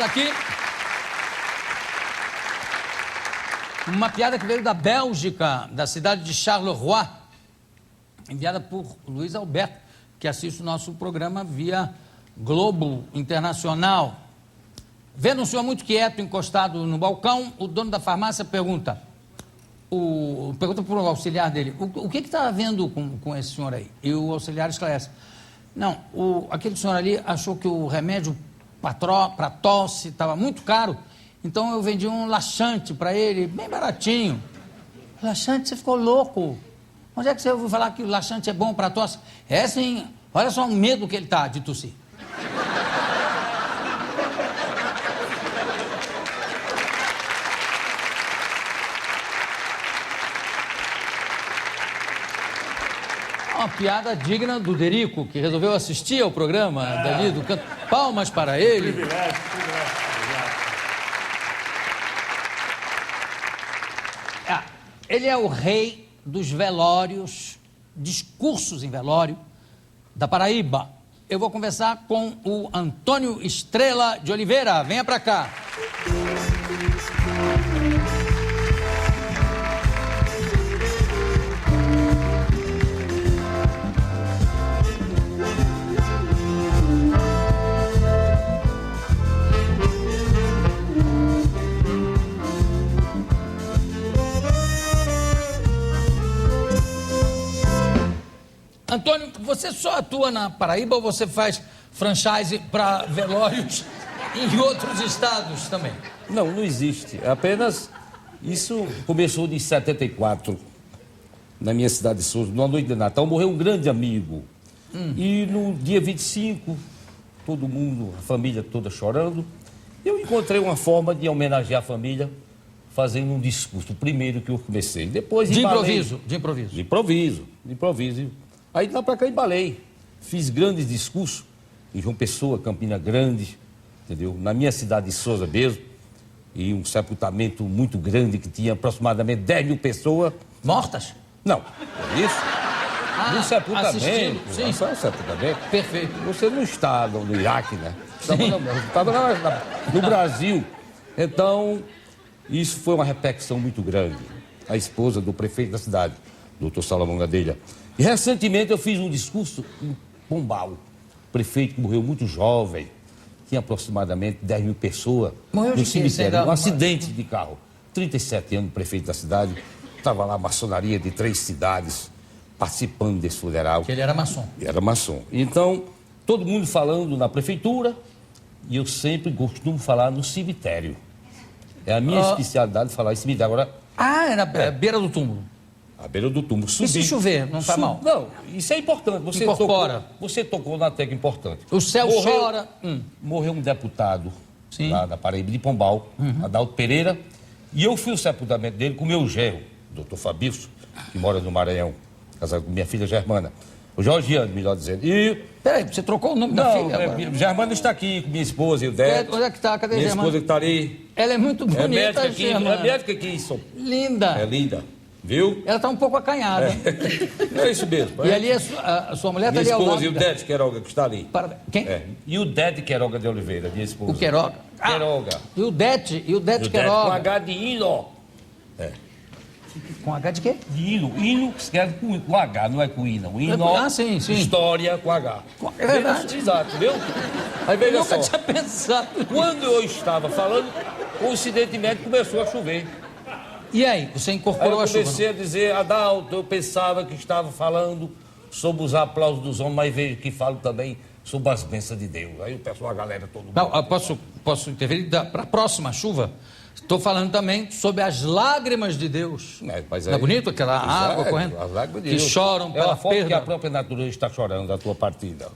aqui uma piada que veio da Bélgica, da cidade de Charleroi, enviada por Luiz Alberto, que assiste o nosso programa via Globo Internacional. Vendo um senhor muito quieto, encostado no balcão, o dono da farmácia pergunta para o auxiliar dele, o que está havendo com esse senhor aí? E o auxiliar esclarece, não, aquele senhor ali achou que o remédio para tosse estava muito caro, então eu vendi um laxante para ele, bem baratinho. Laxante? Você ficou louco? Onde é que você ouviu falar que o laxante é bom para tosse? É sim, olha só o medo que ele está de tossir. Uma piada digna do Derico, que resolveu assistir ao programa dali do canto. Palmas para ele. Privilégio. Ele é o rei dos velórios, discursos em velório da Paraíba. Eu vou conversar com o Antônio Estrela de Oliveira. Venha para cá. Antônio, você só atua na Paraíba ou você faz franchise para velórios em outros estados também? Não existe. Apenas isso começou em 74, na minha cidade de Souza, numa noite de Natal. Morreu um grande amigo. E no dia 25, todo mundo, a família toda chorando, eu encontrei uma forma de homenagear a família fazendo um discurso. O primeiro que eu comecei. Depois De embalei. improviso. De improviso. Aí de lá pra cá embalei. Fiz grandes discursos em João Pessoa, Campina Grande, entendeu? Na minha cidade de Souza mesmo. E um sepultamento muito grande que tinha aproximadamente 10 mil pessoas. Mortas? Não, é isso. Um sepultamento. Assistindo, sim. Só um sepultamento. Perfeito. Você não está no Iraque, né? Estava no Brasil. Então, isso foi uma repercussão muito grande. A esposa do prefeito da cidade, doutor Salomão Gadelha. E recentemente eu fiz um discurso em Pombal. O prefeito que morreu muito jovem, tinha aproximadamente 10 mil pessoas morreu no cemitério. Um acidente de carro. 37 anos, prefeito da cidade. Estava lá a maçonaria de 3 cidades participando desse funeral. Que ele era maçom. Era maçom. Então, todo mundo falando na prefeitura e eu sempre costumo falar no cemitério. É a minha especialidade falar em cemitério. Agora, é na beira do túmulo. à beira do túmulo. E se chover, não está mal? Não, isso é importante. Você incorpora. Você tocou na tecla importante. O céu chora. Morreu um deputado lá da Paraíba de Pombal, Adalto Pereira, e eu fui o sepultamento dele com o meu genro, doutor Fabício, que mora no Maranhão, casado com minha filha Germana. O Georgiano, melhor dizendo. E... Peraí, você trocou o nome da filha? Germana está aqui com minha esposa e o Débora. Onde é que está? Cadê a Minha Germana? esposa que está ali. Ela é muito bonita, médica aqui, Germana. é médica aqui, isso. Linda. É linda. Viu? Ela está um pouco acanhada. É isso mesmo. E ali a sua mulher está ali ao lado. Minha esposa e o Dede Queiroga, que está ali. Quem? E o Dede Queiroga de Oliveira, minha esposa. O Queiroga. Queiroga. E o Dede Queiroga. Com H de hino. Com H de quê? De hino. Hino se escreve com H, não é com I, não. Hino. Sim. História com H. É verdade. Exato, viu? Aí veja Eu nunca só. tinha pensado. Quando eu estava falando, coincidentemente começou a chover. E aí, você Aí incorporou eu a chuva? comecei a dizer, Adalto, eu pensava que estava falando sobre os aplausos dos homens, mas vejo que falo também sobre as bênçãos de Deus. Aí o pessoal, a galera, todo mundo... Não, posso interferir? Para a próxima chuva, estou falando também sobre as lágrimas de Deus. Não é bonito aquela água correndo? As lágrimas de que Deus. choram pela a forma perda. que a própria natureza está chorando da tua partida.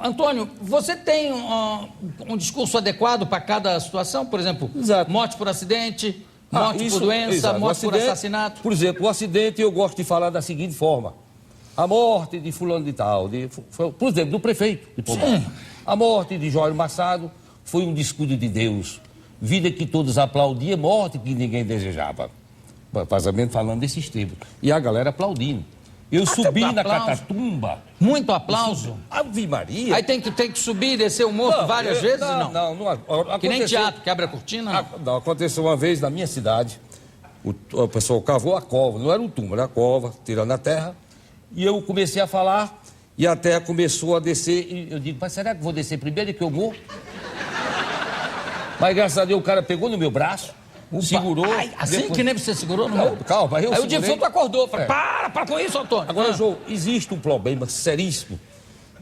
Antônio, você tem um discurso adequado para cada situação? Por exemplo, Exato. morte por acidente, morte por doença, exato. morte por assassinato. Por exemplo, o acidente eu gosto de falar da seguinte forma. A morte de fulano de tal, por exemplo, do prefeito de Pombal. A morte de Jóio Massado foi um descuido de Deus. Vida que todos aplaudiam, morte que ninguém desejava. Vazamento falando desses termos. E a galera aplaudindo. Eu subi na aplauso. Catatumba. Muito aplauso. Ave Maria. Aí tem que subir e descer o morro várias vezes, não? Não. Que nem teatro, quebra a cortina, não? Não, aconteceu uma vez na minha cidade. O pessoal cavou a cova, não era um túmulo, era a cova, tirando a terra. E eu comecei a falar e a terra começou a descer. E eu digo, mas será que vou descer primeiro e que eu morro? Mas graças a Deus o cara pegou no meu braço, segurou. Ai, assim depois... que nem você segurou no Não, meu? calma, eu Aí o segurei. defunto acordou, falou, para com isso, Antônio. Agora, João, existe um problema seríssimo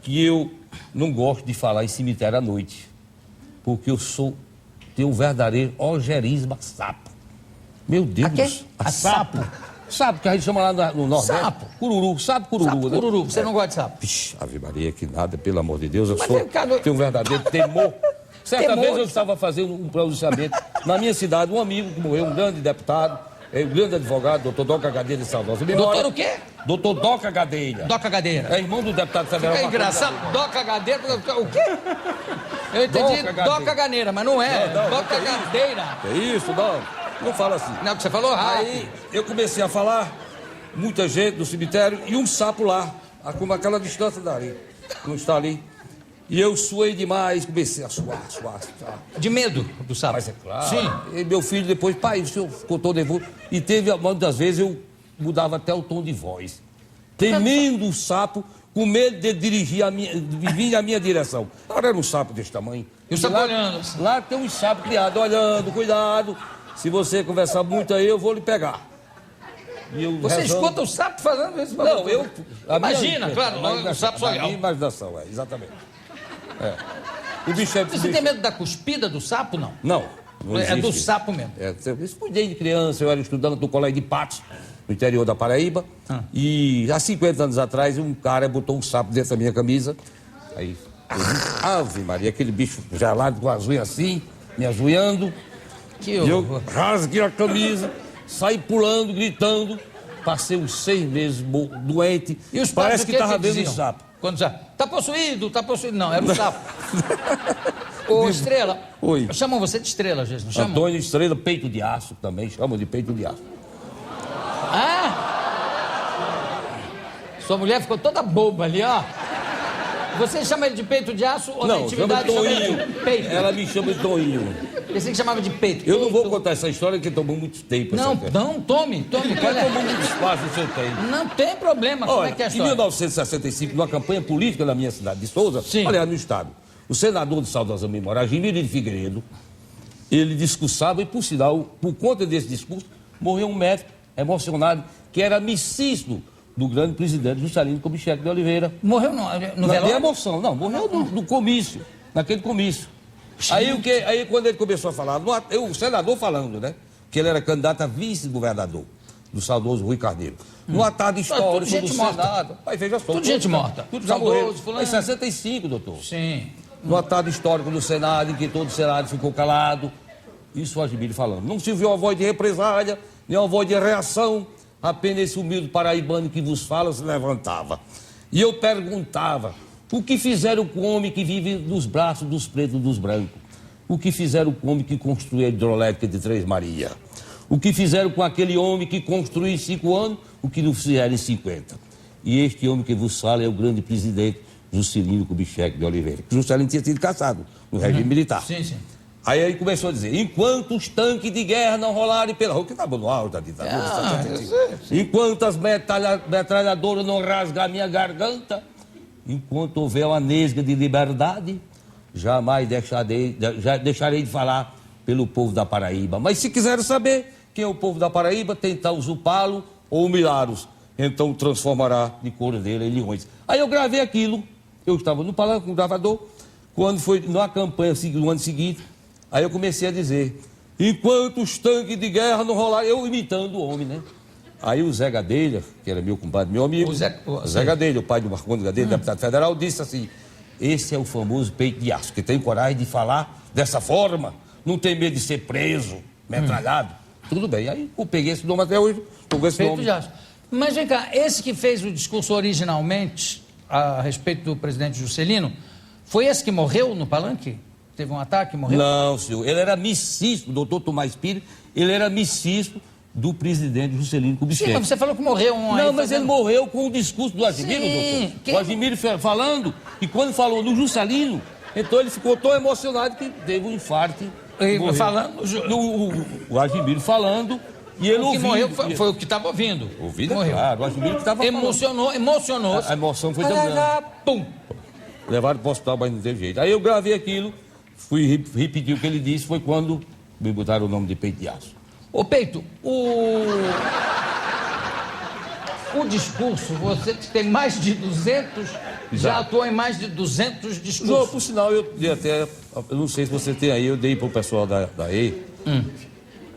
que eu não gosto de falar em cemitério à noite. Porque eu tenho um verdadeiro algerismo a sapo. Meu Deus. A quê? A sapo. Sapo, que a gente chama lá no Nordeste. Sapo. Cururu, sapo cururu. Sapo, né? cururu, você não gosta de sapo? Vixe, Ave Maria, que nada, pelo amor de Deus, eu Mas sou, vem cá, tenho um verdadeiro temor. Certa Temor? vez eu estava fazendo um pronunciamento na minha cidade, um amigo que morreu, um grande deputado, um grande advogado, doutor Doca Gadelha de Saudosa. Doutor o quê? Doutor Doca Gadelha. Doca Gadeira. É irmão do deputado federal. É engraçado, Doca Gadeira, o quê? Eu entendi Doca Ganeira, mas não é. Não, Doca Gadeira. É isso, não fala assim. Não, que você falou rápido. Aí eu comecei a falar, muita gente no cemitério e um sapo lá, como aquela distância dali, não está ali. E eu suei demais, comecei a suar. De medo do sapo. Mas é claro. Sim. E meu filho depois, pai, o senhor ficou todo nervoso. E teve, muitas vezes, eu mudava até o tom de voz. Temendo o sapo, com medo de dirigir de vir na minha direção. Agora era um sapo desse tamanho. E o sapo olhando. Lá tem um sapo criado, olhando, cuidado. Se você conversar muito aí, eu vou lhe pegar. E eu Você rezando. escuta o sapo fazendo isso? Não, eu... Imagina, claro, o sapo só A minha imaginação, exatamente. O bicho é... Você tem medo da cuspida do sapo, não? Não É do existe. sapo mesmo. Isso foi desde criança, eu era estudante do colégio de Patos, no interior da Paraíba. E há 50 anos atrás, um cara botou um sapo dentro da minha camisa. Aí, Ave Maria, aquele bicho já lá com as unhas assim, me azunhando. Que E horror. eu rasguei a camisa, saí pulando, gritando. Passei uns 6 meses doente. E os Parece que estava vendo diziam? um sapo. Quando já, tá possuído. Não, era um sapo. Ô, Estrela. Oi. Chamam você de Estrela, às vezes, não chamam? Antônio Estrela, peito de aço também, chamam de peito de aço. Ah! Sua mulher ficou toda boba ali, ó. Você chama ele de peito de aço ou na Não, chama intimidade de chama ele Toinho. de peito? Ela me chama de Toinho. Pensei que chamava de peito. Eu não vou Peito. contar essa história que tomou muito tempo. Não, tome. Porque Qual é? tomou muito espaço o seu tempo. Não tem problema, como Olha, é que é a em história? 1965, numa campanha política na minha cidade de Souza, Sim. aliás, no estado, o senador de saudosa memória, Gimiri de Figueiredo, ele discursava e, por sinal, por conta desse discurso, morreu um médico emocionado que era amicíssimo do grande presidente Juscelino Kubitschek de Oliveira. Morreu no Não tem velório? emoção, não, morreu no comício, naquele comício. Aí quando ele começou a falar, o senador falando, né, que ele era candidato a vice-governador do saudoso Rui Carneiro. No atado histórico tudo gente do morta. Senado. Aí veja só. Tudo gente morta. Tudo já Saudoso, morreu. fulano. Em 65, doutor. Sim. No atado histórico do Senado, em que todo o Senado ficou calado. Isso o Agimiri falando. Não se viu a voz de represália, nem a voz de reação. Apenas esse humilde paraibano que vos fala se levantava. E eu perguntava, o que fizeram com o homem que vive nos braços dos pretos e dos brancos? O que fizeram com o homem que construiu a hidroelétrica de Três Marias? O que fizeram com aquele homem que construiu em 5 anos o que não fizeram em 50? E este homem que vos fala é o grande presidente Juscelino Kubitschek de Oliveira. Juscelino tinha sido caçado no regime militar. Sim, sim. Aí ele começou a dizer, enquanto os tanques de guerra não rolarem pela rua, que estava no auge da ditadura, enquanto as metralhadoras não rasgarem minha garganta, enquanto houver uma nesga de liberdade, jamais deixarei de falar pelo povo da Paraíba. Mas se quiserem saber quem é o povo da Paraíba, tentar usurpá-lo ou humilhá-los, então transformará de cordeiro em leões. Aí eu gravei aquilo, eu estava no palanque com o gravador, quando foi na campanha no ano seguinte, aí eu comecei a dizer, enquanto os tanques de guerra não rolarem, eu imitando o homem, né? Aí o Zé Gadelha, que era meu compadre, meu amigo, o Zé Gadelha, o pai do Marcondes Gadelha, deputado federal, disse assim, esse é o famoso peito de aço, que tem coragem de falar dessa forma, não tem medo de ser preso, metralhado. Tudo bem, aí eu peguei esse nome até hoje, estou com esse Peito nome. de aço. Mas vem cá, esse que fez o discurso originalmente a respeito do presidente Juscelino, foi esse que morreu no palanque? Teve um ataque e morreu? Não, senhor, ele era amicíssimo, doutor Tomás Pires, ele era amicíssimo do presidente Juscelino Kubitschek. Sim, mas você falou que morreu um aí. Não, mas ele morreu com o discurso do Admiro, Sim, doutor. quem- O Admiro falando, e quando falou no Juscelino, então ele ficou tão emocionado que teve um infarto. E Morreu. falando- O Admiro falando, e ele O que ouvindo. morreu foi o que estava ouvindo. Ouvindo, morreu. claro, o Admiro que estava falando. Emocionou-se. A emoção foi tão grande. Pum. Levaram para o hospital, mas não teve jeito. Aí eu gravei aquilo, fui repetir o que ele disse, foi quando me botaram o nome de Peito de Aço. Ô, Peito, o discurso, você que tem mais de 200, já Exato. atuou em mais de 200 Não, discursos. por sinal, eu dei até, eu não sei se você tem aí, eu dei para o pessoal da E,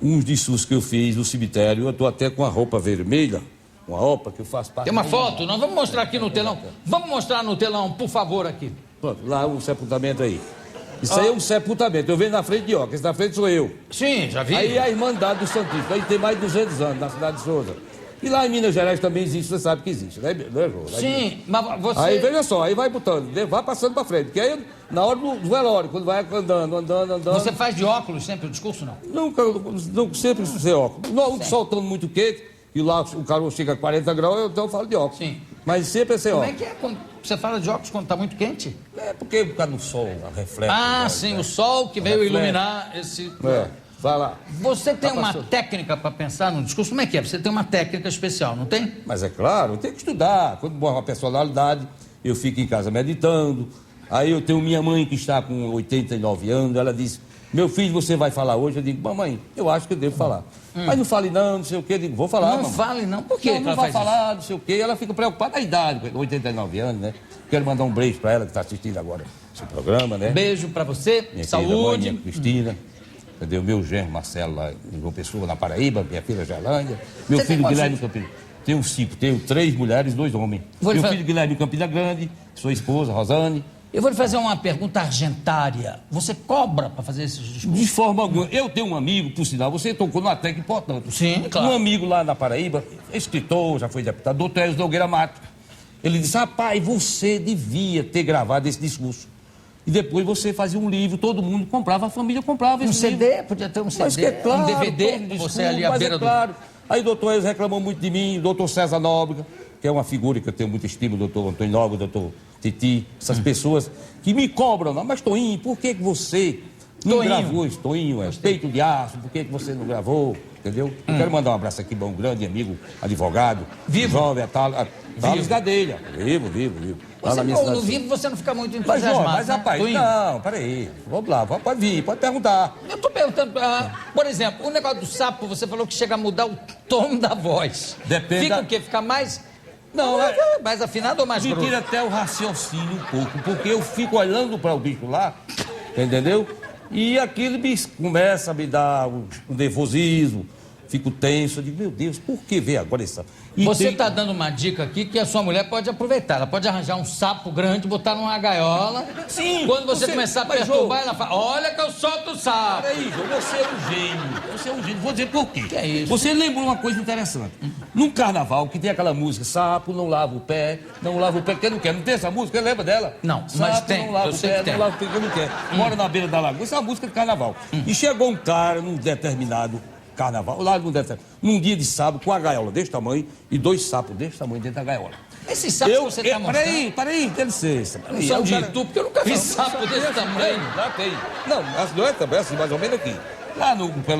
uns discursos que eu fiz no cemitério, eu estou até com a roupa vermelha, uma roupa que eu faço parte. Tem uma foto? Nós vamos mostrar aqui no telão. Vamos mostrar no telão, por favor, aqui. Pronto, lá o sepultamento aí. Isso aí é um sepultamento, eu venho na frente de Oca, esse na frente sou eu. Sim, já vi. Aí é a Irmandade do Santíssimo, aí tem mais de 200 anos, na cidade de Souza. E lá em Minas Gerais também existe, você sabe que existe, né, João? Sim, mas você... Aí veja só, aí vai botando, vai passando pra frente, porque aí na hora do velório, quando vai andando. Você faz de óculos sempre o discurso, não? Não sempre sem óculos. Não, soltando muito quente, e lá o calor chega a 40 graus, então eu falo de óculos. Sim. Mas sempre é sem Como é óculos. que é quando você fala de óculos quando está muito quente? É porque por causa do sol, reflete. Ah, né, sim, né? o sol que veio Reflete. iluminar esse... É, vai lá. Você tem Tá uma passando. técnica para pensar no discurso? Como é que é? Você tem uma técnica especial, não tem? Mas é claro, tem que estudar. Quando morre uma personalidade, eu fico em casa meditando. Aí eu tenho minha mãe que está com 89 anos, ela diz, meu filho, você vai falar hoje? Eu digo, mamãe, eu acho que eu devo falar. Mas não fale não sei o quê. Eu digo, vou falar, Não mamãe. fale não. Por quê que Não ela vai faz falar, não sei o quê. Ela fica preocupada da idade, 89 anos, né? Quero mandar um beijo para ela que está assistindo agora esse programa, né? Beijo para você, Minha querida mãe, saúde. minha Cristina. Entendeu? Meu genro Marcelo lá em João Pessoa, na Paraíba, minha filha Gelândia. Meu Você tem filho quantos Guilherme Campina. Tenho 5, tenho 3 mulheres e 2 homens. Vou lhe Meu fa- filho Guilherme Campina Grande, sua esposa, Rosane. Eu vou lhe fazer uma pergunta argentária. Você cobra para fazer esses discursos? De forma alguma. Eu tenho um amigo, por sinal, você tocou numa tecla importante. Sim, claro. Um amigo lá na Paraíba, escritor, já foi deputado, doutor Elcio Nogueira Mato. Ele disse, rapaz, você devia ter gravado esse discurso. E depois você fazia um livro, todo mundo comprava, a família comprava Um esse livro. CD? Podia ter um CD, Mas que é claro, um DVD, todo você ali à mas beira é claro. Aí o doutor Elcio reclamou muito de mim, o doutor César Nóbrega, que é uma figura que eu tenho muita estima, o doutor Antônio Nóbrega, o doutor Titi, essas pessoas que me cobram, não, mas Toinho, por que que você não Toinho. gravou esse Toinho, é peito de aço, por que que você não gravou, entendeu? Eu quero mandar um abraço aqui para um grande amigo, advogado, Vivo. jovem, Thales Gadelha, vivo. Lá Você na minha no cidade. vivo você não fica muito Mas, entusiasmado, mas né, rapaz, Toinho? não, peraí, vamos lá, pode vir, pode perguntar. Eu estou perguntando, por exemplo, o negócio do sapo, você falou que chega a mudar o tom da voz. Depende Fica da- o quê? Fica mais... Não, mais afinado ou mais Me grosso? tira até o raciocínio um pouco, porque eu fico olhando para o bicho lá, entendeu? E aquilo começa a me dar um nervosismo, fico tenso, eu digo, meu Deus, por que ver agora essa... E Você tem- está dando uma dica aqui que a sua mulher pode aproveitar. Ela pode arranjar um sapo grande, botar numa gaiola. Sim, Quando você você- começar a mas, perturbar, Jô, ela fala, olha que eu solto o sapo. Peraí, João, você é um gênio. Você é um gênio. Vou dizer por quê. Que é isso? Você lembrou uma coisa interessante. Num carnaval, que tem aquela música, sapo não lava o pé, não lava o pé, quem não quer? Não tem essa música? Lembra dela? Não, sapo mas tem, não lava eu o sei pé, que tem. não lava o pé, quem não quer. Mora na beira da lagoa. Isso é uma música de carnaval. E chegou um cara num determinado carnaval, lá num dia de sábado, com a gaiola desse tamanho e 2 sapos desse tamanho dentro da gaiola. Esses sapos que você está mostrando... Peraí, dá licença. Não são de tu, porque eu nunca vi sapo desse tamanho. Lá tem. Não, as não é também assim, mais ou menos aqui. Lá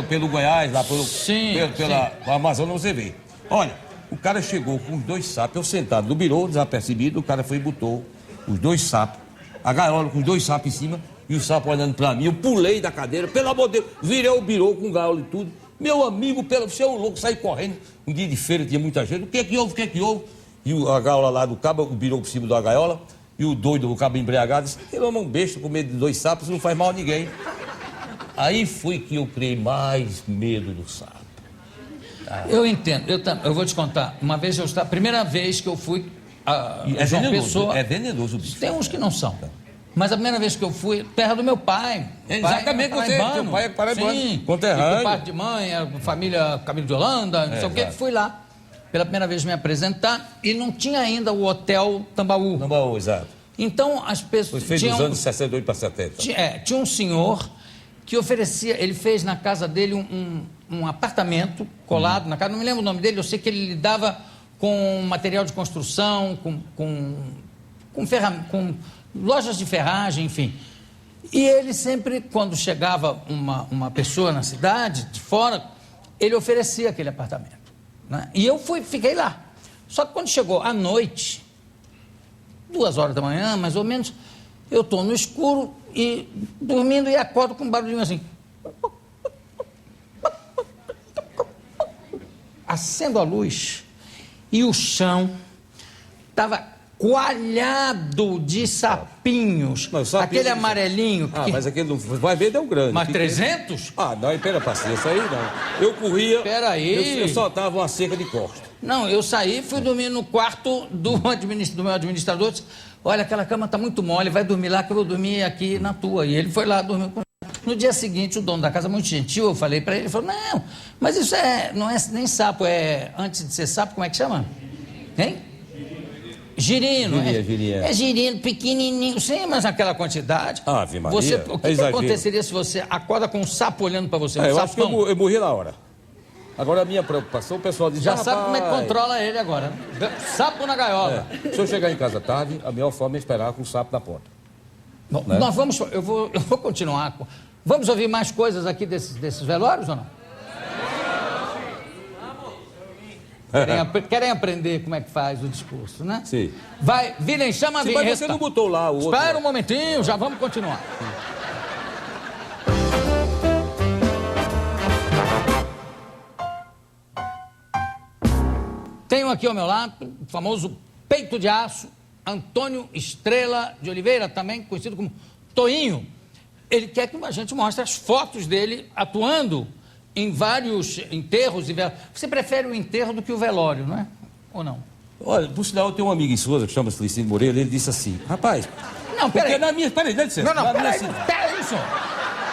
pelo Goiás, lá Sim, pela Amazônia, você vê. Olha, o cara chegou com os 2 sapos, eu sentado no birô, desapercebido, o cara foi e botou os 2 sapos, a gaiola com os 2 sapos em cima, e o sapo olhando pra mim, eu pulei da cadeira, pelo amor de Deus, virei o birô com gaiola e tudo. Meu amigo, você é um louco, saí correndo. Um dia de feira tinha muita gente, o que é que houve? E a gaiola lá do cabo, o birô por cima da gaiola, e o doido, o cabo embriagado, disse, ele é um besta com medo de 2 sapos, não faz mal a ninguém. Aí foi que eu criei mais medo do sapo. Eu entendo, eu vou te contar. Uma vez eu estava, primeira vez que eu fui a E é João venenoso, Pessoa. é venenoso o bicho. Tem uns que não são. Mas a primeira vez que eu fui, terra do meu pai. Exatamente, Pai você, paraibano. seu pai é paraibano, Sim, conterrâneo. e por parte de mãe, a família Camilo de Holanda, não sei o que, exato. fui lá. Pela primeira vez me apresentar e não tinha ainda o Hotel Tambaú. Não, exato. Então as pessoas... Foi feito dos anos 68 para 70. Tinha um senhor que oferecia, ele fez na casa dele um apartamento colado na casa, não me lembro o nome dele, eu sei que ele lidava com material de construção, com lojas de ferragem, enfim. E ele sempre, quando chegava uma pessoa na cidade, de fora, ele oferecia aquele apartamento, né? E eu fiquei lá. Só que quando chegou à noite, 2h da manhã, mais ou menos, eu estou no escuro e dormindo e acordo com um barulhinho assim. Acendo a luz e o chão estava coalhado de sapinhos. Não, sapinho, aquele amarelinho. Mas aquele não vai ver, deu grande. Mas 300? Não, espera, paciência aí não. Eu corria. Espera aí. Eu soltava uma cerca de costa. Não, eu saí, fui dormir no quarto do meu administrador. Disse, olha, aquela cama está muito mole, vai dormir lá que eu vou dormir aqui na tua. E ele foi lá dormir com. No dia seguinte, o dono da casa, muito gentil, eu falei para ele, ele falou, não, mas isso não é nem sapo, antes de ser sapo, como é que chama? Hein? Girino. Giria. É girino, pequenininho, sim, mas naquela quantidade. Ave Maria, O que aconteceria se você acorda com um sapo olhando para você? Eu acho que eu morri na hora. Agora a minha preocupação, o pessoal diz... Já sabe como é que controla ele agora, né? Sapo na gaiola. Se eu chegar em casa tarde, a melhor forma é esperar com o sapo na porta. Bom, né? Eu vou continuar. Vamos ouvir mais coisas aqui desses velórios ou não? Querem aprender como é que faz o discurso, né? Sim. Vai, Virem, chama a vinheta. Mas você não botou lá o outro... Espera um momentinho, já vamos continuar. Tenho aqui ao meu lado o famoso peito de aço, Antônio Estrela de Oliveira, também conhecido como Toinho. Ele quer que a gente mostre as fotos dele atuando em vários enterros e velórios. Você prefere o enterro do que o velório, não é? Ou não? Olha, por sinal, eu tenho um amigo em Souza que chama-se Licínio Moreira, ele disse assim, rapaz... Não, peraí. Peraí, dá licença. Não, peraí, senhor.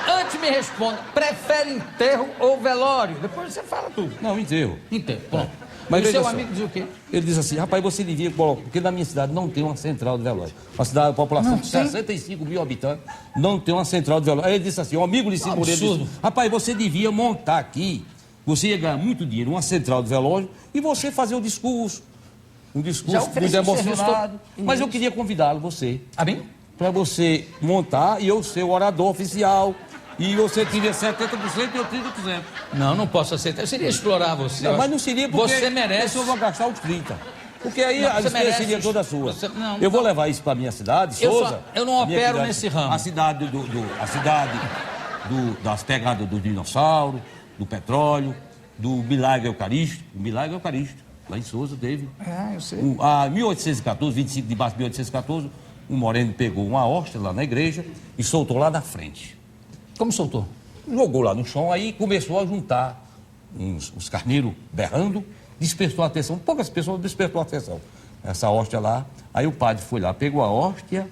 Antes me responda, prefere enterro ou velório? Depois você fala tudo. Não, enterro. Enterro, pronto. Mas e seu só, amigo diz o quê? Ele diz assim, rapaz, você devia colocar, porque na minha cidade não tem uma central de velório. Uma cidade, a população de 65 mil habitantes, não tem uma central de velório. Aí ele disse assim, o amigo Licínio Moreira disse, rapaz, você devia montar aqui, você ia ganhar muito dinheiro, uma central de velório, e você fazer um discurso muito emocionado. Mas eu queria convidá-lo, você. A mim? Para você montar e eu ser o orador oficial. E você tiver 70% e eu 30%. Não posso aceitar. Eu seria explorar você. Não, mas não seria porque você merece. Eu vou gastar os 30%. Porque aí a despesa seria toda sua. Eu vou levar isso para a minha cidade, Souza. Eu não opero nesse ramo. A cidade das pegadas do dinossauro, do petróleo, do milagre eucarístico. O milagre eucarístico. Lá em Souza teve. Eu sei. Em 1814, 25 de março de 1814, um moreno pegou uma hóstia lá na igreja e soltou lá na frente. Como soltou? Jogou lá no chão, aí começou a juntar uns carneiros berrando, dispersou a atenção, poucas pessoas dispersou a atenção. Essa hóstia lá, aí o padre foi lá, pegou a hóstia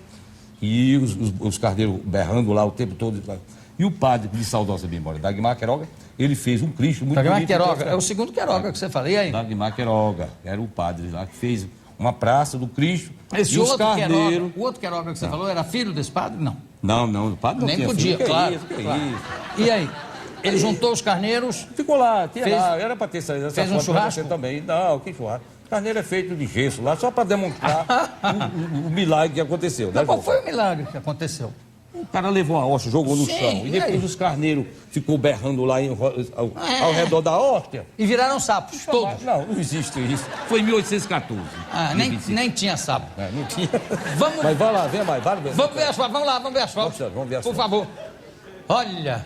e os carneiros berrando lá o tempo todo. E o padre, de saudosa memória, Dagmar Queiroga, ele fez um Cristo muito bonito. Dagmar Queiroga, é o segundo Queiroga que você fala, e aí? Dagmar Queiroga, era o padre lá que fez uma praça do Cristo. Esse outro Queiroga, o outro Queiroga que você falou, era filho desse padre? Não. Não, o padre não nem tinha podia, filho. claro. Que isso. E aí? Ele juntou os carneiros. Ficou lá, era para ter saído essa fez um churrasco também. Não, que churrasco. Carneiro é feito de gesso lá, só para demonstrar o milagre que aconteceu. Né, qual foi o milagre que aconteceu? O cara levou a hóstia, jogou no chão. E depois os carneiros ficou berrando lá ao redor da hóstia. E viraram sapos, todos? Não existe isso. Foi em 1814. Nem tinha sapo. Não tinha. Vamos... Mas vai lá, vem mais. Vamos ver as fotos, vamos ver as fotos. Por favor. Olha.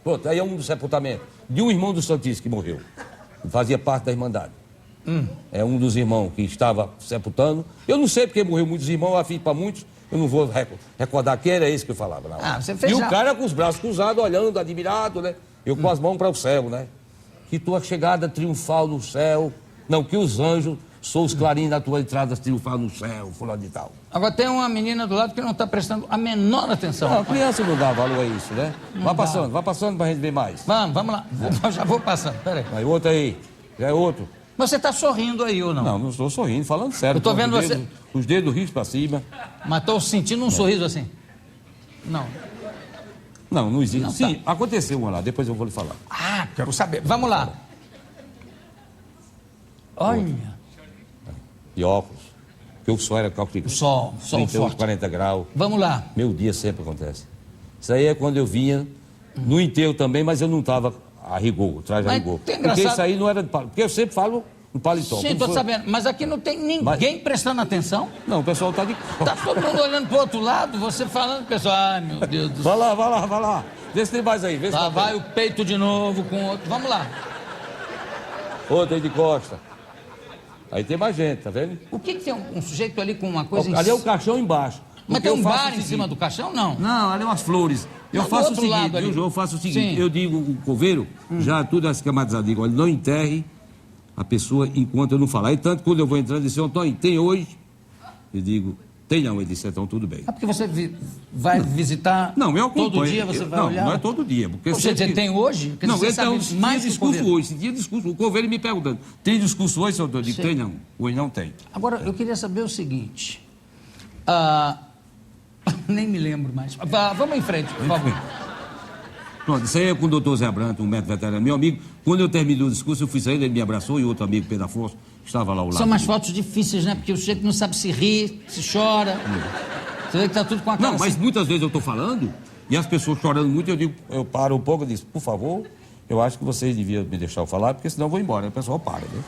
Pronto, aí é um dos sepultamentos de um irmão do Santíssimo que morreu. Fazia parte da Irmandade. É um dos irmãos que estava sepultando. Eu não sei porque morreu muitos irmãos, eu fiz para muitos. Eu não vou recordar quem era esse que eu falava. Não. Você fez e o cara com os braços cruzados, olhando, admirado, né? Eu com as mãos para o céu, né? Que tua chegada triunfal no céu. Não, que os anjos são os clarins da tua entrada triunfal no céu, fulano de tal. Agora tem uma menina do lado que não está prestando a menor atenção. Não, a criança não dá valor a isso, né? Vai passando para a gente ver mais. Vamos lá. Eu já vou passando, peraí. Aí outro aí, já é outro. Mas você está sorrindo aí ou não? Não estou sorrindo, falando sério. Eu estou vendo você... Os dedos do risco para cima. Mas estou sentindo um sorriso assim. Não. Não existe. Não, Sim, tá. aconteceu uma lá, depois eu vou lhe falar. Ah, quero saber. Vamos lá. Olha, De óculos, porque o sol era cálculo o sol 38, forte. 40 graus. Vamos lá. Meu dia sempre acontece. Isso aí é quando eu vinha no enterro também, mas eu não estava a rigor, traje a Mas rigor. tem Porque engraçado- isso aí não era de paletó. Porque eu sempre falo no paletó. Sim, Quando estou for- sabendo. Mas aqui não tem ninguém prestando atenção. Não, o pessoal está de Tá todo mundo olhando pro outro lado, você falando, pessoal, ai meu Deus do céu. Vai lá. Vê se tem mais aí. Vê se Lá tem. vai o peito de novo com outro. Vamos lá. Outro aí de costa. Aí tem mais gente, tá vendo? O que tem um sujeito ali com uma coisa em Ali é o cima? caixão embaixo. Mas Porque tem um eu faço bar o em seguinte- cima do caixão? Não. Não, ali é umas flores. Eu Não, do faço o outro seguinte, lado ali. viu, João? Eu faço o seguinte. Sim. Eu digo, o coveiro, já tudo é esquematizado. Digo, olha, não enterre a pessoa enquanto eu não falar. E tanto quando eu vou entrando, ele disse, Antônio, tem hoje? Eu digo, tem não. Ele disse, então tudo bem. É porque você vai visitar Não, eu acompanho. todo dia, você vai olhar? Não é todo dia. Porque Você sempre- tem hoje? Porque Não, você ele sabe tem mais que o discurso coveiro. hoje. Esse dia discurso. O coveiro me perguntando, tem discurso hoje, senhor? Eu digo, Sim. tem não. Hoje não tem. Agora, eu queria saber o seguinte. Nem me lembro mais. Vamos em frente, por favor. Pronto, isso aí é com o doutor Zé Branco, um médico veterano, meu amigo. Quando eu terminei o discurso, eu fui sair, ele me abraçou e outro amigo, Pedro Afonso, estava lá ao lado. São umas dele. fotos difíceis, né? Porque o sujeito não sabe se ri, se chora. Você vê que tá tudo com a cara Não, mas assim. muitas vezes eu estou falando e as pessoas chorando muito, eu digo, eu paro um pouco e digo, por favor, eu acho que vocês deviam me deixar eu falar, porque senão eu vou embora. Aí o pessoal para, né?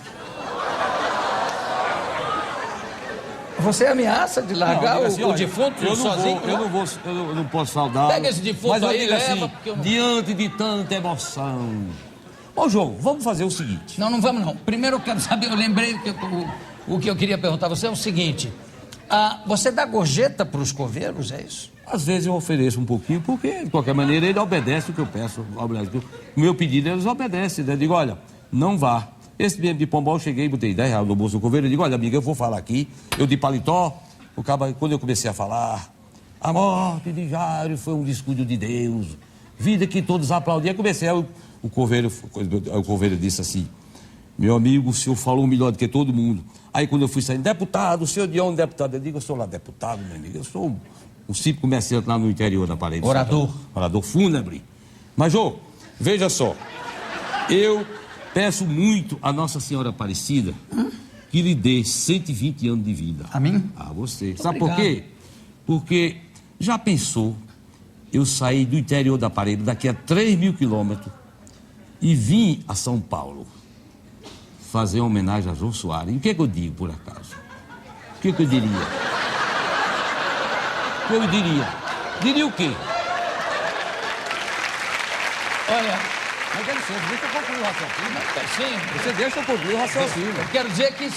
Você ameaça de largar Não, eu digo assim, o olha, defunto eu não sozinho? vou, eu não posso saudar. Pega esse defunto mas eu aí, digo leva, assim, porque eu não- diante de tanta emoção. Ô, João, vamos fazer o seguinte. Não, não vamos não. Primeiro eu quero saber, eu lembrei que o que eu queria perguntar a você é o seguinte. Você dá gorjeta para os coveiros, é isso? Às vezes eu ofereço um pouquinho, porque, de qualquer maneira, ele obedece o que eu peço. O meu pedido, eles obedecem. Né? Eu digo, olha, não vá. Esse mesmo de Pombal, eu cheguei, botei 10 reais no bolso do coveiro. Eu digo, olha, amiga, eu vou falar aqui. Eu de paletó, quando eu comecei a falar, a morte de Jairo foi um descuido de Deus. Vida que todos aplaudiam. Comecei, aí o coveiro disse assim, meu amigo, o senhor falou melhor do que todo mundo. Aí quando eu fui saindo, deputado, o senhor de onde, deputado? Eu digo, eu sou lá deputado, meu amigo, eu sou um simples comerciante lá no interior da parede. Orador. Orador fúnebre. Mas, Jô, veja só, eu peço muito a Nossa Senhora Aparecida que lhe dê 120 anos de vida. A mim? A você. Muito Sabe por obrigado. quê? Porque já pensou eu sair do interior da parede daqui a 3.000 quilômetros e vim a São Paulo fazer uma homenagem a João Soares. E o que é que eu digo, por acaso? O que é que eu diria? O que eu diria? Diria o quê? Olha, Mas dá licença, deixa eu concluir o raciocínio. sim, Você deixa eu concluir o raciocínio. eu quero dizer que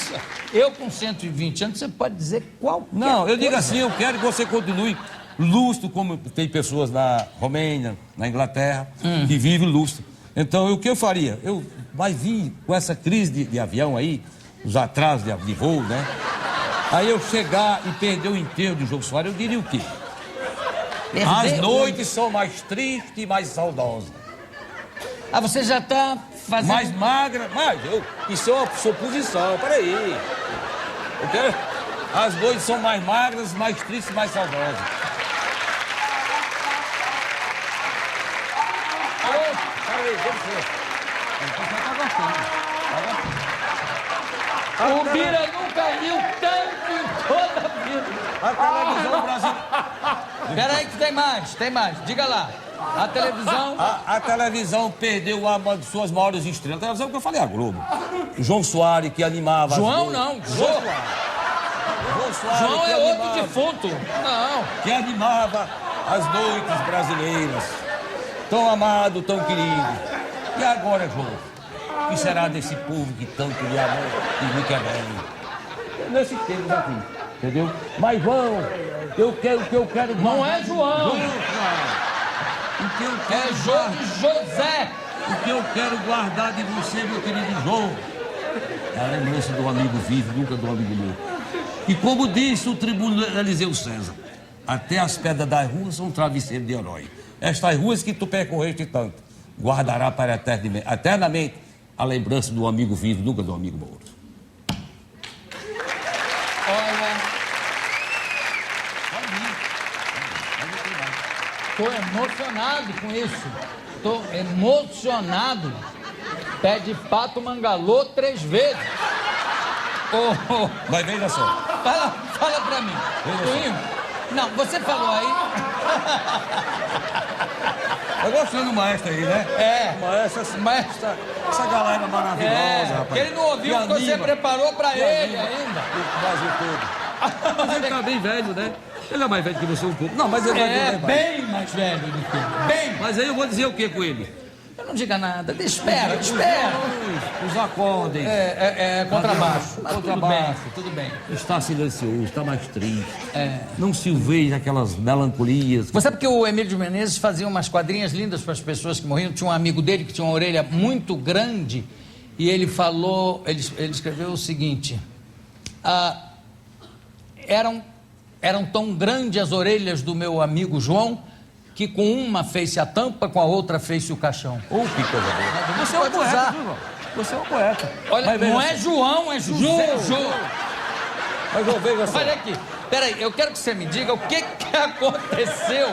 eu com 120 anos, você pode dizer qualquer Não, eu digo coisa. assim, eu quero que você continue lustro, como tem pessoas na Romênia, na Inglaterra, que vivem lustro. Então, o que eu faria? Eu vai vir com essa crise de avião aí, os atrasos de voo, né? Aí eu chegar e perder o enterro de João Soares, eu diria o quê? As Perder noites são mais tristes e mais saudosas. Você já está fazendo... Mais magra, isso é uma suposição, peraí. Eu quero. As noites são mais magras, mais tristes e mais saudosas. Peraí, O Bira nunca riu tanto em toda a vida. a televisão brasileira. Peraí que tem mais. Diga lá. A televisão... A televisão perdeu uma de suas maiores estrelas. A televisão que eu falei, a Globo. João Soares, que animava. as João noites. não, João Soares. João Soares, João que é outro animava- defunto. Não. que animava as noites brasileiras. Tão amado, tão querido. E agora, João? O que será desse povo que tanto lhe amou e lhe quer bem? Nesses tempos aqui, entendeu? Mas, João, o que eu quero... Não é João. O que eu É quero José. O que eu quero guardar de você, meu querido João, é a lembrança do amigo vivo, nunca do amigo morto. E como disse o tribuno Eliseu César, até as pedras das ruas são travesseiros de herói. Estas ruas que tu percorreste tanto, guardará para eternamente a lembrança do amigo vivo, nunca do amigo morto. Olha, Tô emocionado com isso. Tô emocionado. Pé de pato mangalô 3 vezes. Oh. Mas veja só. Fala pra mim. Toinho, não, você falou aí. Eu gostando do maestro aí, né? Maestro. Essa galera maravilhosa, rapaz. Que ele não ouviu o que você preparou pra ele ainda. O Brasil todo. Mas ele tá bem velho, né? Ele é mais velho que você um pouco. Não, mas ele vai Bem mais velho do que eu. Bem. Mas aí eu vou dizer o que com ele? Eu não diga nada, espera. Os acordes. Contrabaixo. Mas Contrabaixo. Tudo bem. Está silencioso, está mais triste. Não se veja aquelas melancolias. Você sabe que o Emílio Menezes fazia umas quadrinhas lindas para as pessoas que morriam. Tinha um amigo dele que tinha uma orelha muito grande e ele falou, ele escreveu o seguinte: eram tão grandes as orelhas do meu amigo João que com uma fez-se a tampa, com a outra fez-se o caixão. Que coisa boa. Você é um poeta, viu, irmão? Você é um poeta. Olha, não é João, é José. Mas veja só. Olha aqui, peraí, eu quero que você me diga o que aconteceu.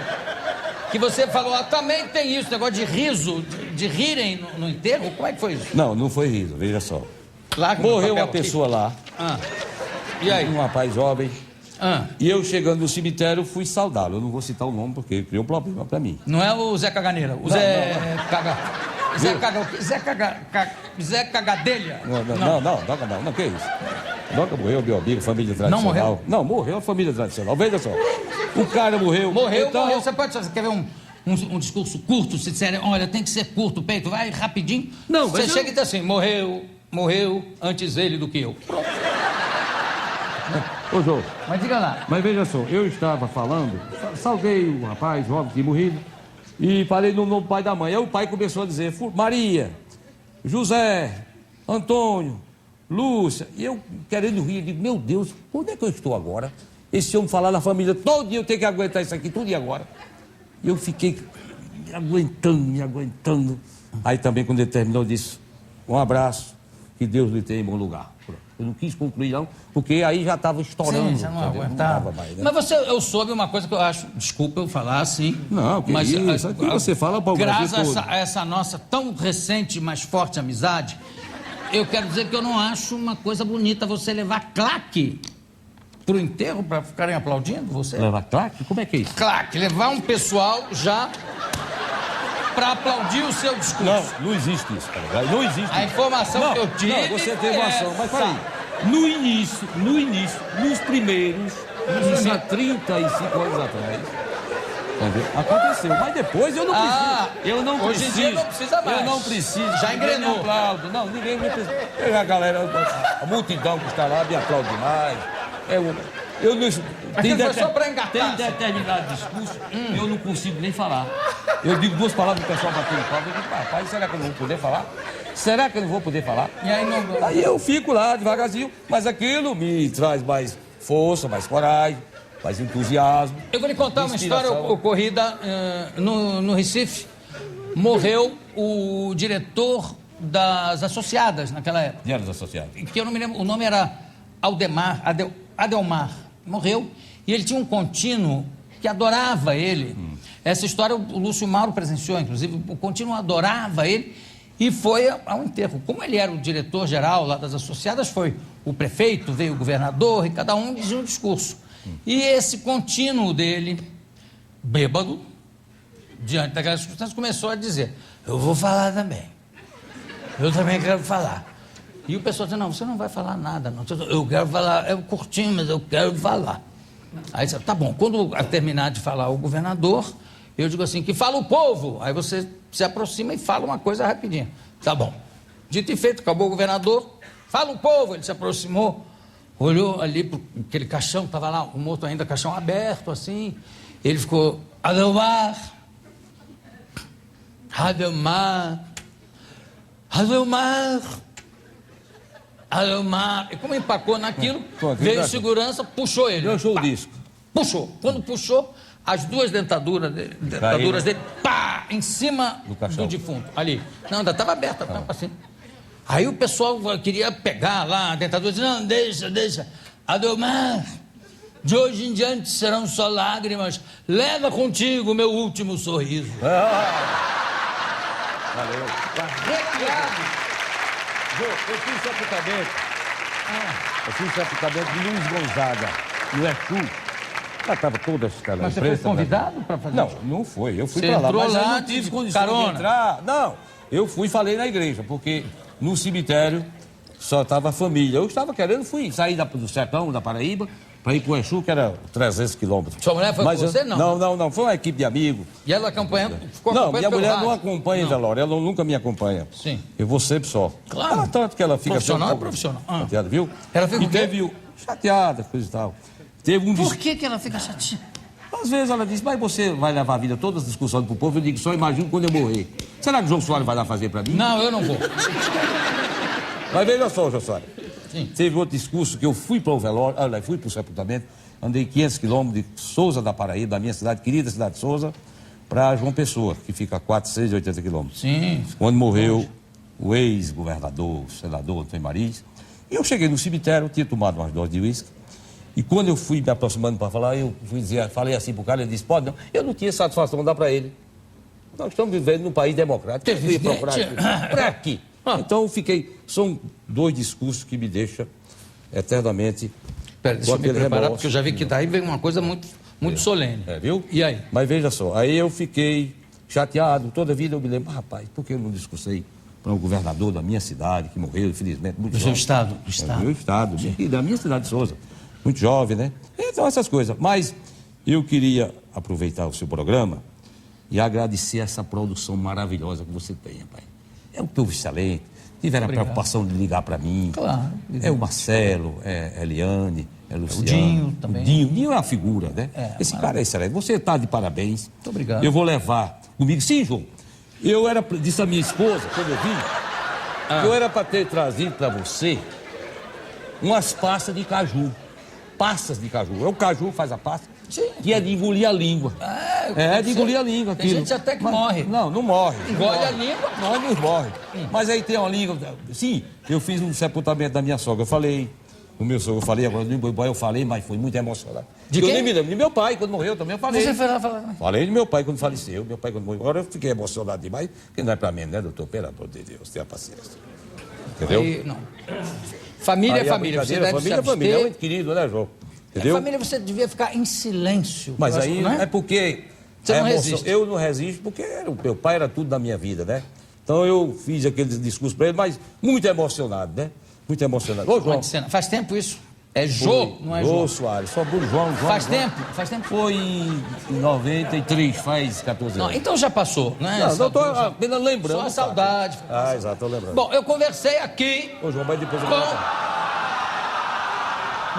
Que você falou, também tem isso, negócio de riso, de rirem no enterro? Como é que foi isso? Não foi riso, veja só. Larga meu Morreu papel uma aqui. pessoa lá, E aí? um rapaz jovem, Ah, e eu chegando no cemitério fui saudá-lo. Eu não vou citar o nome porque ele criou um problema pra mim. não é o Zé Caganeira, o Zé Caga... Zé Cagadelha. Não, que isso? Nunca morreu, meu amigo, família tradicional. morreu? Não, morreu a família tradicional. Veja só, o cara morreu. Morreu. Você Você quer ver um discurso curto? Se disserem, olha, tem que ser curto o peito, vai rapidinho. Não, você mas chega e diz assim, morreu antes ele do que eu. Pronto. Ô, João, Mas diga lá. mas veja só, eu estava falando, saudei o rapaz jovem que tinha morrido e falei no nome do pai e da mãe. Aí o pai começou a dizer, Maria, José, Antônio, Lúcia. E eu querendo rir, eu digo, meu Deus, onde é que eu estou agora? Esse homem falar na família, todo dia eu tenho que aguentar isso aqui, tudo e agora? E eu fiquei me aguentando. Aí também, quando ele terminou, disse, um abraço, que Deus lhe tenha em bom lugar. Eu não quis concluir, não, porque aí já estava estourando. Sim, já não aguentava. Mais, né? Mas eu soube uma coisa que eu acho, desculpa eu falar assim. Não, que mas isso, aqui você fala para o graças Brasil todo. a essa nossa tão recente, mas forte amizade, eu quero dizer que eu não acho uma coisa bonita você levar claque pro enterro para ficarem aplaudindo você. Levar claque? Como é que é isso? Claque, levar um pessoal já para aplaudir o seu discurso. Não existe isso, cara. Não existe. A informação que eu tive. Não, você teve uma ação, mas essa. peraí. No início, nos primeiros, isso há 35 anos atrás, entendeu? Aconteceu, mas depois eu não preciso. Eu não hoje em preciso. dia não precisa mais. Eu não preciso. Já engrenou. Ninguém me aplaude. Não, ninguém me precisa. A galera, a multidão que está lá me aplaude demais. Eu não. Aquilo foi só para engatar. Tem determinado discurso, eu não consigo nem falar. Eu digo 2 palavras, o pessoal batendo palma. Eu digo, rapaz, será que eu não vou poder falar? Será que eu não vou poder falar? E aí não. Aí eu fico lá devagarzinho, mas aquilo me traz mais força, mais coragem, mais entusiasmo. Eu vou lhe contar uma história ocorrida no Recife. Morreu o diretor das associadas naquela época. Diários Associados. Que eu não me lembro, o nome era Adelmar. Morreu. E ele tinha um contínuo que adorava ele. Essa história o Lúcio Mauro presenciou, inclusive. O contínuo adorava ele e foi ao enterro. Como ele era o diretor-geral lá das associadas, foi o prefeito, veio o governador e cada um dizia um discurso. E esse contínuo dele, bêbado, diante daquelas circunstâncias, começou a dizer, eu vou falar também. Eu também quero falar. E o pessoal disse, não, você não vai falar nada, não. Eu quero falar, é curtinho, mas eu quero falar. Aí disse, tá bom, quando terminar de falar o governador, eu digo assim, que fala o povo. Aí você se aproxima e fala uma coisa rapidinho. Tá bom. Dito e feito, acabou o governador, fala o povo. Ele se aproximou, olhou ali para aquele caixão, estava lá, o morto ainda, caixão aberto, assim. Ele ficou, Adelmar. E como empacou naquilo, veio segurança, puxou ele. Deixou o disco. Puxou. Quando puxou, as 2 dentaduras dele, pá, em cima do defunto, ali. Não, ainda estava aberta a tampa assim. Aí o pessoal queria pegar lá a dentadura, disse, não, deixa. Adelmar, De hoje em diante serão só lágrimas. Leva contigo meu último sorriso. Valeu. Jô, eu fiz sepultamento. Eu fiz sepultamento de Luiz Gonzaga, no Exu. Ela estava toda essa Mas você foi convidado para fazer Não, isso? não foi. Eu fui Você para lá, entrou mas lá eu não tive de condições carona? de entrar. Não, eu fui e falei na igreja, porque no cemitério só estava a família. Eu estava querendo, fui sair do sertão, da Paraíba, para ir para o Exu, que era 300 quilômetros. Sua mulher foi com você, não? Não, foi uma equipe de amigos. E ela acompanhando? Ficou Não, acompanhando minha pelo mulher rádio? não acompanha velório, ela nunca me acompanha. Sim. Eu vou sempre só. Claro. Tanto que ela fica... Profissional sempre é profissional. Chateada, viu? Ela fica e o quê? teve chateada, coisa e tal. Teve um Por que ela fica chateada? Às vezes ela diz, mas você vai levar a vida toda as discussões pro povo? Eu digo, só imagino quando eu morrer. Será que o João Soares vai lá fazer para mim? Não, eu não vou. Mas veja só, João Soares. Sim. Teve outro discurso que eu fui para o velório, fui para o sepultamento, andei 500 quilômetros de Souza da Paraíba, da minha cidade, querida cidade de Souza, para João Pessoa, que fica a 480 quilômetros. Sim. Quando morreu o ex-governador, o senador Antônio Mariz. E eu cheguei no cemitério, tinha tomado umas doses de uísque. E quando eu fui me aproximando para falar, eu falei assim pro cara, ele disse, pode não. Eu não tinha satisfação de dar para ele. Nós estamos vivendo num país democrático. Eu ia procurar para aqui. Então eu fiquei... São 2 discursos que me deixam eternamente... Pera, deixa eu me aquele preparar, remorso. porque eu já vi que daí vem uma coisa muito solene. Viu? E aí? Mas veja só, aí eu fiquei chateado, toda a vida eu me lembro, rapaz, por que eu não discursei para o governador da minha cidade, que morreu, infelizmente, muito Do seu jovem. estado? Do Do estado. meu estado, da minha cidade de Souza. Muito jovem, né? Então, essas coisas. Mas eu queria aproveitar o seu programa e agradecer essa produção maravilhosa que você tem, rapaz. É um povo excelente. Tiveram a preocupação de ligar para mim. Claro. É o Marcelo, é a Eliane, é o Luciano. Dinho também. O Dinho é uma figura, né? Esse maravilha. cara é excelente. Você está de parabéns. Muito obrigado. Eu vou levar comigo. Sim, João. Disse a minha esposa, quando eu vim, eu era para ter trazido para você umas pastas de caju. Passas de caju. O caju faz a pasta, Sim. que é de engolir a língua. É de engolir a língua. Tem gente até que morre. Não morre. Engole Não a língua. não morre. Mas aí tem uma língua... Sim, eu fiz um sepultamento da minha sogra. Eu falei, o meu sogro, eu falei, agora do Boi eu falei, mas foi muito emocionante. De eu quem? nem me lembro. De meu pai, quando morreu também, eu falei. Você foi lá falar. Falei de meu pai quando faleceu, meu pai quando morreu. Agora eu fiquei emocionado demais, porque não é pra mim, né, doutor? Pelo amor de Deus, tenha paciência. Entendeu? Aí, não. Família Aí é a família. Você brincadeira, deve família é se família, é abster. muito querido, né, João? Entendeu? Família você devia ficar em silêncio. Mas Eu acho aí que não é porque... Você a não emoção- resiste. Eu não resisto porque o meu pai era tudo na minha vida, né? Então eu fiz aquele discurso para ele, mas muito emocionado, né? Muito emocionado. Ô, João. Pode ser, não. Faz tempo isso? É Jô, não é Jô João. Soares, só por João. Faz tempo? Faz tempo? Foi em 93, faz 14 Não, anos. então já passou, né? Não, Essa- eu tô apenas lembrando. Só a sabe? saudade. Ah, exato, tô lembrando. Bom, eu conversei aqui Ô, João, mas depois eu com... vou contar.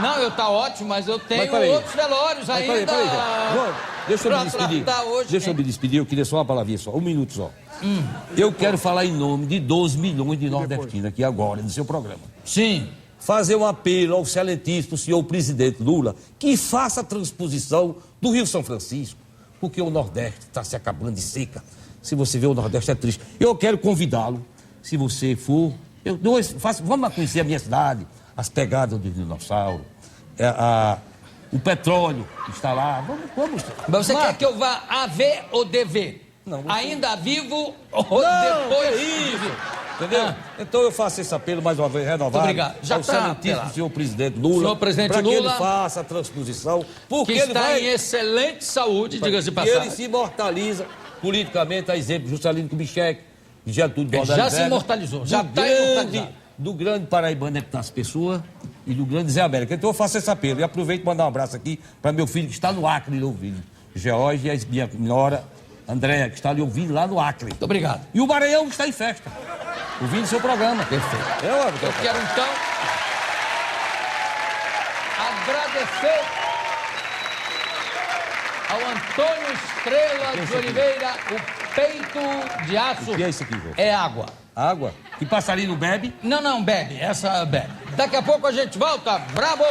Não, eu tá ótimo, mas eu tenho peraí. outros velórios Mas ainda. peraí, João, deixa eu pra me despedir. tratar hoje, Deixa eu hein? me despedir, eu queria só uma palavrinha só, 1 minuto só. Eu quero falar em nome de 12 milhões de nordestinos aqui agora, no seu programa. Sim. Fazer um apelo ao excelentíssimo senhor presidente Lula que faça a transposição do Rio São Francisco, porque o Nordeste está se acabando de seca. Se você vê, o Nordeste é triste. Eu quero convidá-lo, se você for, vamos conhecer a minha cidade, as pegadas do dinossauro, o petróleo que está lá. Vamos. Mas você Lá. quer que eu vá a ver ou dever? Não, você- Ainda vivo ou Não, depois? é isso. Entendeu? Então eu faço esse apelo mais uma vez, renovado. Muito obrigado. Já ao tá excelentíssimo apelado. senhor presidente Lula. Senhor presidente para que ele Lula, faça a transposição. Porque Que ele está vai... em excelente saúde, diga-se de E ele passagem. se imortaliza politicamente, a exemplo de Juscelino Kubitschek, de Getúlio Ele Vargas já Velho, se imortalizou, já do está grande- imortalizado. Do grande paraibano Epitácio Pessoa e do grande Zé América. Então eu faço esse apelo. E aproveito para mandar um abraço aqui para meu filho que está no Acre lhe ouvindo. George e a minha nora Andréa, que está lhe ouvindo lá no Acre. Muito obrigado. E o Maranhão está em festa, ouvindo seu programa. Perfeito. Eu Quero então agradecer ao Antônio Estrela de Oliveira o peito de aço. O que é isso aqui, João? É água. Água? Que passarinho bebe? Não, bebe. Essa bebe. Daqui a pouco a gente volta. Bravo!